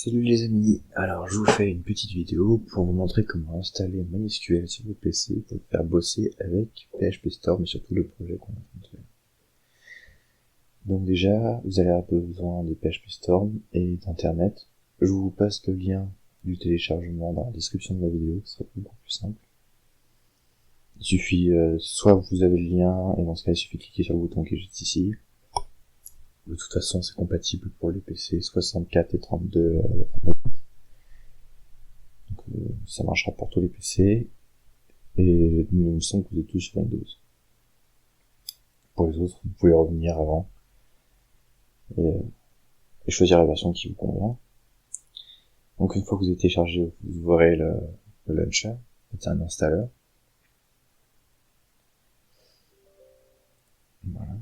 Salut les amis, alors je vous fais une petite vidéo pour vous montrer comment installer MySQL sur votre PC pour le faire bosser avec PHP Storm et surtout le projet qu'on est en train de faire. Donc déjà, vous allez avoir besoin de PHP Storm et d'internet. Je vous passe le lien du téléchargement dans la description de la vidéo, ce sera beaucoup plus simple. Il suffit, soit vous avez le lien, et dans ce cas il suffit de cliquer sur le bouton qui est juste ici. De toute façon c'est compatible pour les PC 64 et 32. Ça marchera pour tous les PC, et il me semble que vous êtes tous sur Windows. Pour les autres, vous pouvez revenir avant, et choisir la version qui vous convient. Donc une fois que vous avez téléchargé, vous verrez le launcher, c'est un installeur. Voilà.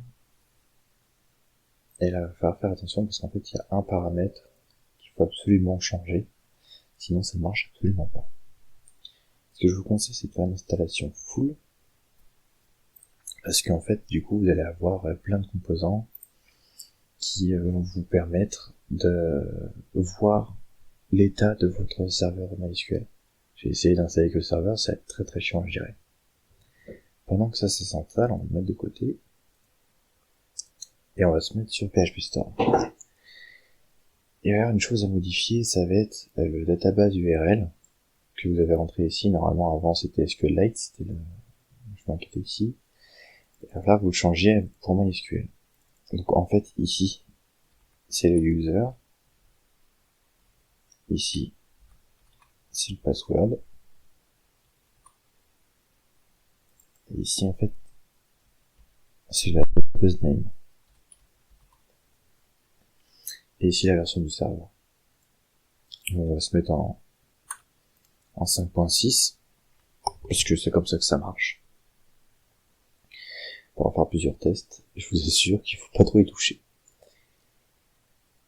Et là, il va falloir faire attention parce qu'en fait, il y a un paramètre qu'il faut absolument changer, sinon ça ne marche absolument pas. Ce que je vous conseille, c'est de faire une installation full, parce qu'en fait, du coup, vous allez avoir plein de composants qui vont vous permettre de voir l'état de votre serveur MySQL. J'ai essayé d'installer que le serveur, ça va être très très chiant, je dirais. Pendant que ça s'installe, on va le mettre de côté, et on va se mettre sur PHP Storm. Et alors, une chose à modifier, ça va être le database URL que vous avez rentré ici. Normalement, avant, c'était SQLite, c'était le chemin qui était ici. Et alors là, vous le changez pour MySQL. Donc, en fait, ici, c'est le user. Ici, c'est le password. Et ici, en fait, c'est la database name. Et ici, la version du serveur. On va se mettre en 5.6, puisque c'est comme ça que ça marche. On va faire plusieurs tests, et je vous assure qu'il faut pas trop y toucher.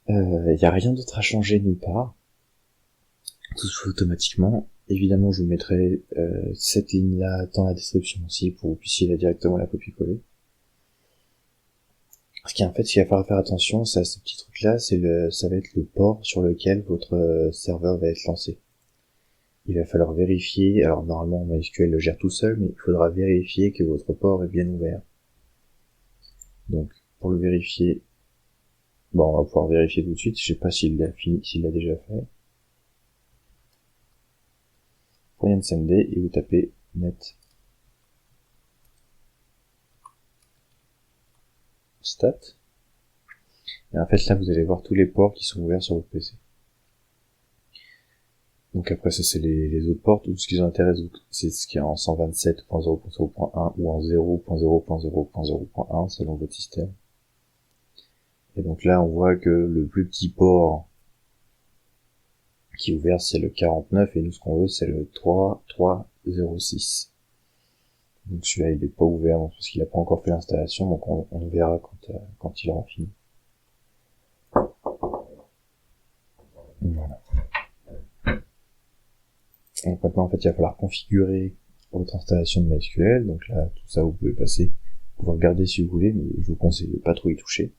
Il n'y a rien d'autre à changer nulle part. Tout se fait automatiquement. Évidemment, je vous mettrai cette ligne-là dans la description aussi, pour que vous puissiez directement la copier-coller. Ce qui, en fait, ce qu'il va falloir faire attention, c'est à ce petit truc-là, ça va être le port sur lequel votre serveur va être lancé. Il va falloir vérifier, alors normalement MySQL le gère tout seul, mais il faudra vérifier que votre port est bien ouvert. Donc, pour le vérifier, bon, on va pouvoir vérifier tout de suite, je sais pas s'il l'a fini, s'il l'a déjà fait. Prenez un CMD et vous tapez net stat. Et en fait, là, vous allez voir tous les ports qui sont ouverts sur votre PC. Donc après, ça, c'est les autres ports. Tout ce qui vous intéresse, c'est ce qui est en 127.0.0.1 ou en 0.0.0.0.1 selon votre système. Et donc là, on voit que le plus petit port qui est ouvert, c'est le 49, et nous, ce qu'on veut, c'est le 3.3.0.6. Donc celui-là, il n'est pas ouvert, parce qu'il n'a pas encore fait l'installation, donc on verra quand il aura fini. Voilà. Donc maintenant, en fait, il va falloir configurer votre installation de MySQL. Donc là, tout ça, vous pouvez passer. Vous pouvez regarder si vous voulez, mais je vous conseille de pas trop y toucher.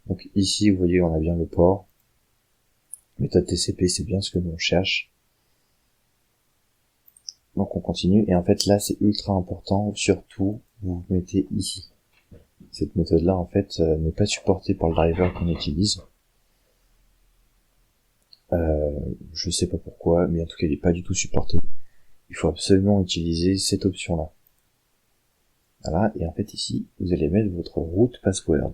Donc ici, vous voyez, on a bien le port. Méthode TCP, c'est bien ce que nous on cherche. Donc on continue. Et en fait, là, c'est ultra important. Surtout, vous vous mettez ici. Cette méthode-là, en fait, n'est pas supportée par le driver qu'on utilise. Je sais pas pourquoi, mais en tout cas, il n'est pas du tout supporté. Il faut absolument utiliser cette option-là. Voilà, et en fait ici, vous allez mettre votre root password.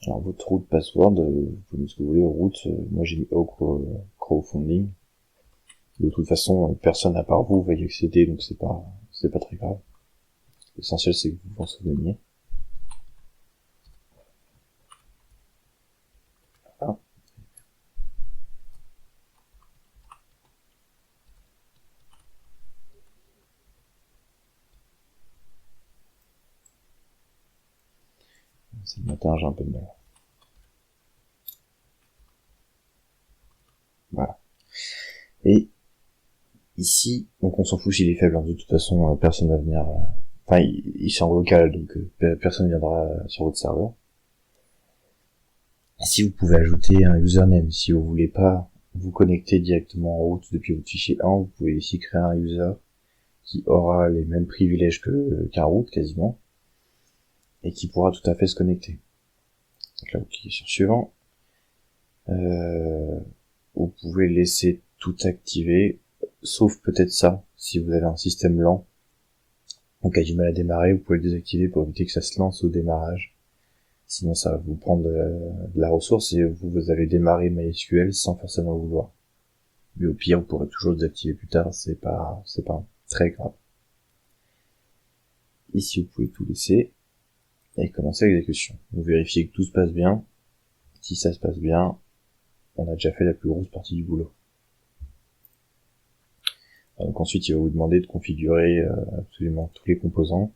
Alors votre root password, vous pouvez mettre ce que vous voulez, root, moi j'ai mis crowdfunding. De toute façon, personne à part vous va y accéder, donc c'est pas très grave. L'essentiel c'est que vous vous en souveniez. Voilà. C'est le matin, j'ai un peu de mal. Voilà. Et ici, donc on s'en fout s'il est faible, hein. De toute façon, personne va venir. Enfin, il est en local, donc personne viendra sur votre serveur. Si vous pouvez ajouter un username, si vous voulez pas vous connecter directement en route depuis votre fichier 1, vous pouvez ici créer un user qui aura les mêmes privilèges qu'un root quasiment, et qui pourra tout à fait se connecter. Donc là, vous cliquez sur suivant. Vous pouvez laisser tout activer, sauf peut-être ça, si vous avez un système lent, donc a du mal à démarrer, vous pouvez le désactiver pour éviter que ça se lance au démarrage. Sinon ça va vous prendre de la ressource et vous allez démarrer MySQL sans forcément le vouloir. Mais au pire, vous pourrez toujours le désactiver plus tard, c'est pas très grave. Ici, vous pouvez tout laisser et commencer l'exécution. Vous vérifiez que tout se passe bien. Si ça se passe bien, on a déjà fait la plus grosse partie du boulot. Donc ensuite, il va vous demander de configurer absolument tous les composants.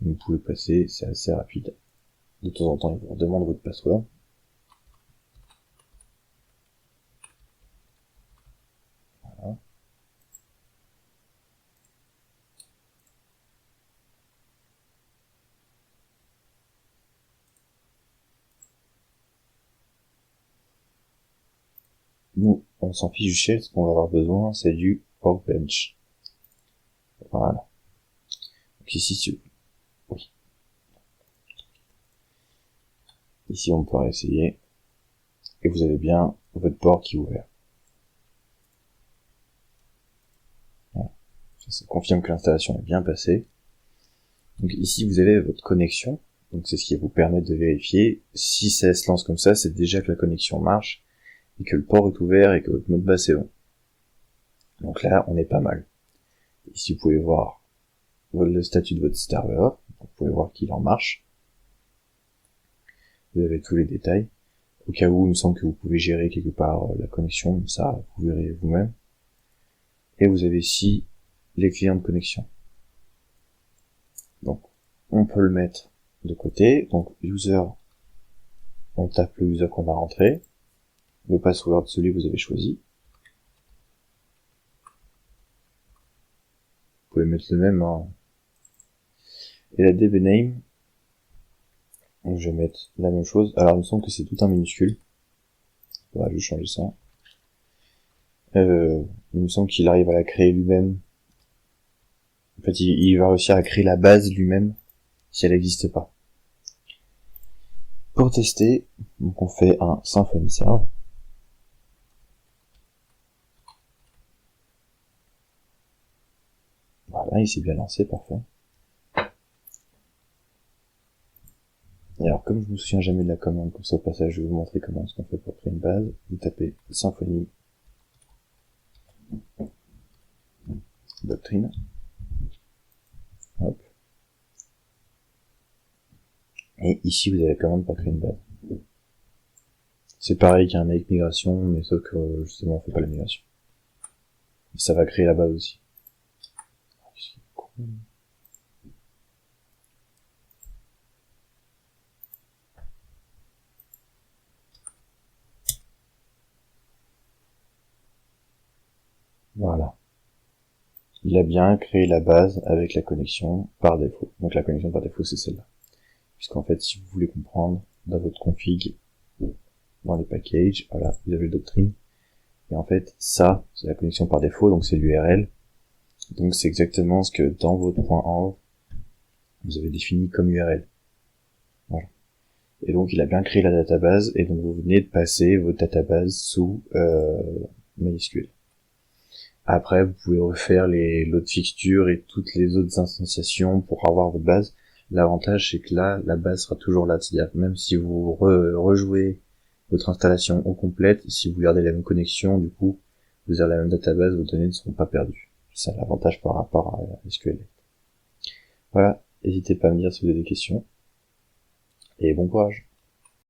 Vous pouvez passer, c'est assez rapide. De temps en temps, il vous demande votre password. Voilà. Nous, on s'en fiche du shell, ce qu'on va avoir besoin, c'est du workbench. Voilà. Donc ici, oui. Ici, on peut réessayer. Et vous avez bien votre port qui est ouvert. Voilà. Ça confirme que l'installation est bien passée. Donc ici, vous avez votre connexion. Donc c'est ce qui va vous permettre de vérifier. Si ça se lance comme ça, c'est déjà que la connexion marche, et que le port est ouvert, et que votre mot de passe est bon. Donc là, on est pas mal. Ici, vous pouvez voir le statut de votre serveur. Vous pouvez voir qu'il en marche. Vous avez tous les détails. Au cas où, il me semble que vous pouvez gérer quelque part la connexion, mais ça, vous verrez vous-même. Et vous avez ici les clients de connexion. Donc, on peut le mettre de côté. Donc, user, on tape le user qu'on a rentré. Le password, celui que vous avez choisi. Vous pouvez mettre le même. Hein. Et la DB name, je vais mettre la même chose. Alors, il me semble que c'est tout en minuscule. Voilà, je vais changer ça. Il me semble qu'il arrive à la créer lui-même. En fait, il va réussir à créer la base lui-même si elle n'existe pas. Pour tester, donc on fait un Symfony serve. Voilà, il s'est bien lancé, parfait. Et alors, comme je me souviens jamais de la commande, comme ça au passage, je vais vous montrer comment est-ce qu'on fait pour créer une base. Vous tapez Symfony Doctrine. Hop. Et ici, vous avez la commande pour créer une base. C'est pareil qu'un make migration, mais sauf que justement, on fait pas la migration. Et ça va créer la base aussi. Voilà. Il a bien créé la base avec la connexion par défaut. Donc la connexion par défaut, c'est celle-là. Puisqu'en fait, si vous voulez comprendre, dans votre config, dans les packages, voilà, vous avez le doctrine. Et en fait, ça, c'est la connexion par défaut, donc c'est l'URL. Donc c'est exactement ce que dans votre .env, vous avez défini comme URL. Voilà. Et donc il a bien créé la database, et donc vous venez de passer votre database sous MySQL. Après, vous pouvez refaire les load fixtures et toutes les autres instantiations pour avoir votre base. L'avantage, c'est que là, la base sera toujours là. C'est-à-dire, même si vous rejouez votre installation au complète, si vous gardez la même connexion, du coup, vous avez la même database, vos données ne seront pas perdues. C'est ça l'avantage par rapport à SQL. Voilà. N'hésitez pas à me dire si vous avez des questions. Et bon courage.